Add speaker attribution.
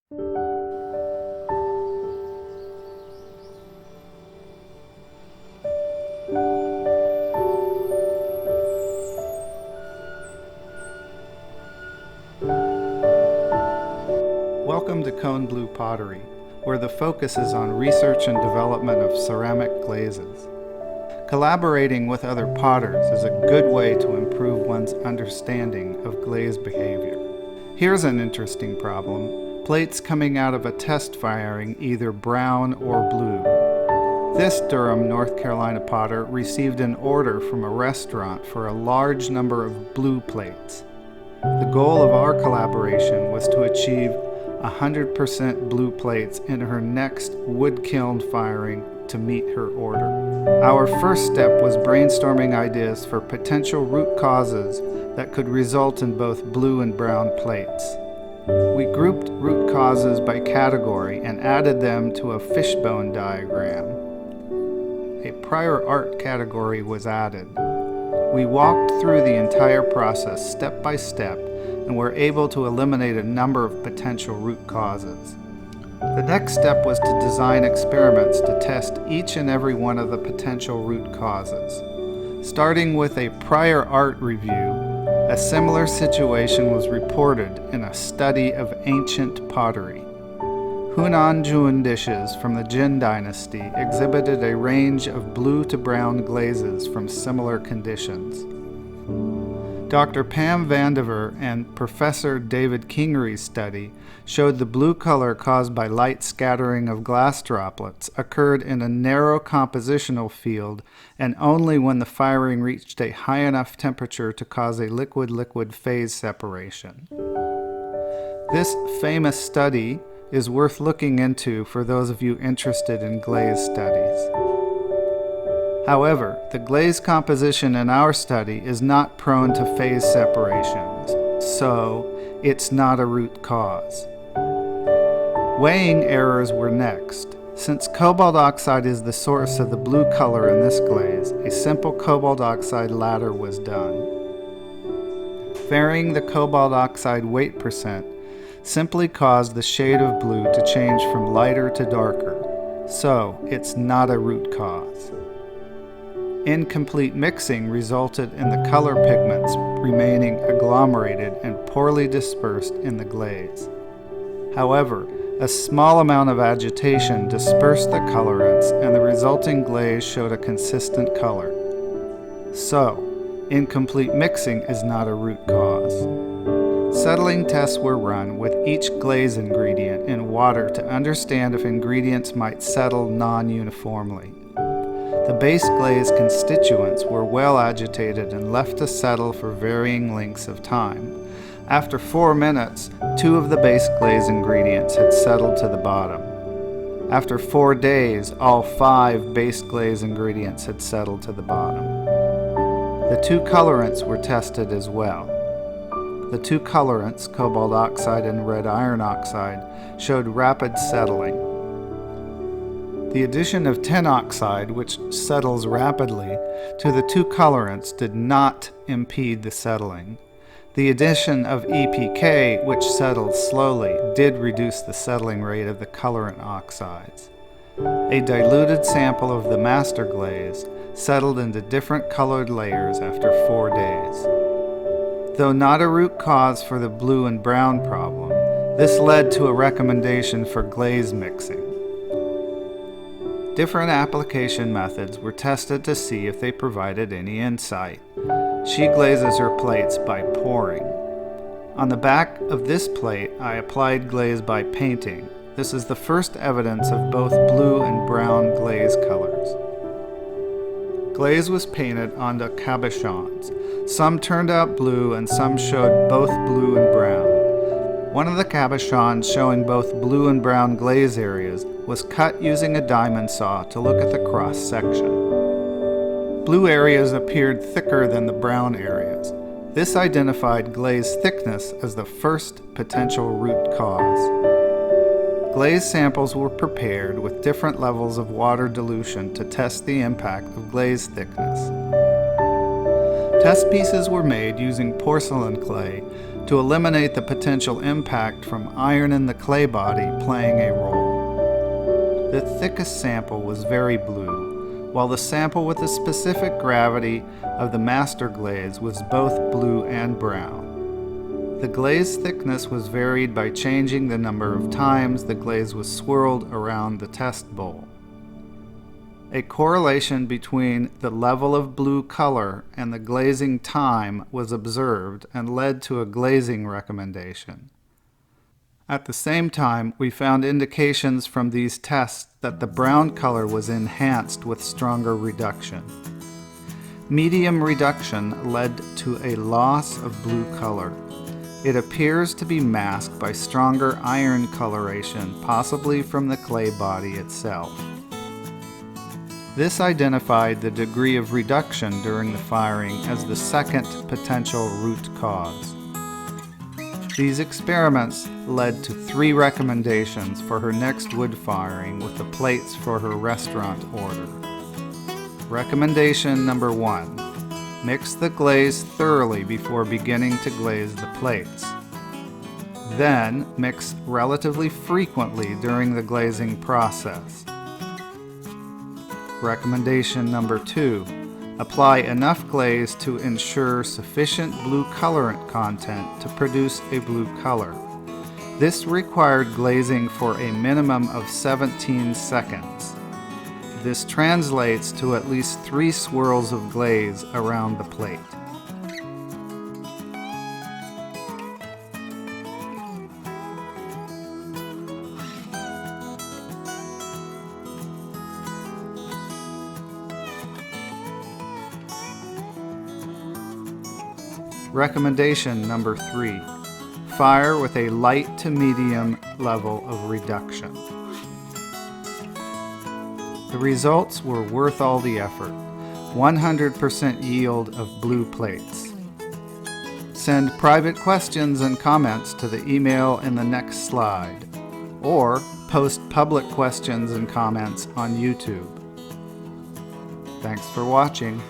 Speaker 1: Welcome to Blue Pottery, where the focus is on research and development of ceramic glazes. Collaborating with other potters is a good way to improve one's understanding of glaze behavior. Here's an interesting problem: plates coming out of a test firing either brown or blue. This Durham, North Carolina potter received an order from a restaurant for a large number of blue plates. The goal of our collaboration was to achieve 100% blue plates in her next wood kiln firing to meet her order. Our first step was brainstorming ideas for potential root causes that could result in both blue and brown plates. We grouped root causes by category and added them to a fishbone diagram. A prior art category was added. We walked through the entire process step by step and were able to eliminate a number of potential root causes. The next step was to design experiments to test each and every one of the potential root causes. Starting with a prior art review, a similar situation was reported in a study of ancient pottery. Hunan Jun dishes from the Jin dynasty exhibited a range of blue to brown glazes from similar conditions. Dr. Pam Vandiver and Professor David Kingery's study showed the blue color caused by light scattering of glass droplets occurred in a narrow compositional field and only when the firing reached a high enough temperature to cause a liquid-liquid phase separation. This famous study is worth looking into for those of you interested in glaze studies. However, the glaze composition in our study is not prone to phase separations, so it's not a root cause. Weighing errors were next. Since cobalt oxide is the source of the blue color in this glaze, a simple cobalt oxide ladder was done. Varying the cobalt oxide weight percent simply caused the shade of blue to change from lighter to darker, so it's not a root cause. Incomplete mixing resulted in the color pigments remaining agglomerated and poorly dispersed in the glaze. However, a small amount of agitation dispersed the colorants and the resulting glaze showed a consistent color. So, incomplete mixing is not a root cause. Settling tests were run with each glaze ingredient in water to understand if ingredients might settle non-uniformly. The base glaze constituents were well agitated and left to settle for varying lengths of time. After 4 minutes, 2 of the base glaze ingredients had settled to the bottom. After 4 days, all 5 base glaze ingredients had settled to the bottom. The 2 colorants were tested as well. The 2 colorants, cobalt oxide and red iron oxide, showed rapid settling. The addition of tin oxide, which settles rapidly, to the 2 colorants did not impede the settling. The addition of EPK, which settled slowly, did reduce the settling rate of the colorant oxides. A diluted sample of the master glaze settled into different colored layers after 4 days. Though not a root cause for the blue and brown problem, this led to a recommendation for glaze mixing. Different application methods were tested to see if they provided any insight. She glazes her plates by pouring. On the back of this plate, I applied glaze by painting. This is the first evidence of both blue and brown glaze colors. Glaze was painted onto cabochons. Some turned out blue and some showed both blue and brown. One of the cabochons showing both blue and brown glaze areas was cut using a diamond saw to look at the cross section. Blue areas appeared thicker than the brown areas. This identified glaze thickness as the first potential root cause. Glaze samples were prepared with different levels of water dilution to test the impact of glaze thickness. Test pieces were made using porcelain clay to eliminate the potential impact from iron in the clay body playing a role. The thickest sample was very blue, while the sample with the specific gravity of the master glaze was both blue and brown. The glaze thickness was varied by changing the number of times the glaze was swirled around the test bowl. A correlation between the level of blue color and the glazing time was observed and led to a glazing recommendation. At the same time, we found indications from these tests that the brown color was enhanced with stronger reduction. Medium reduction led to a loss of blue color. It appears to be masked by stronger iron coloration, possibly from the clay body itself. This identified the degree of reduction during the firing as the second potential root cause. These experiments led to 3 recommendations for her next wood firing with the plates for her restaurant order. Recommendation number 1. Mix the glaze thoroughly before beginning to glaze the plates. Then mix relatively frequently during the glazing process. Recommendation number 2. Apply enough glaze to ensure sufficient blue colorant content to produce a blue color. This required glazing for a minimum of 17 seconds. This translates to at least 3 swirls of glaze around the plate. Recommendation number 3. Fire with a light to medium level of reduction. The results were worth all the effort. 100% yield of blue plates. Send private questions and comments to the email in the next slide, or post public questions and comments on YouTube. Thanks for watching.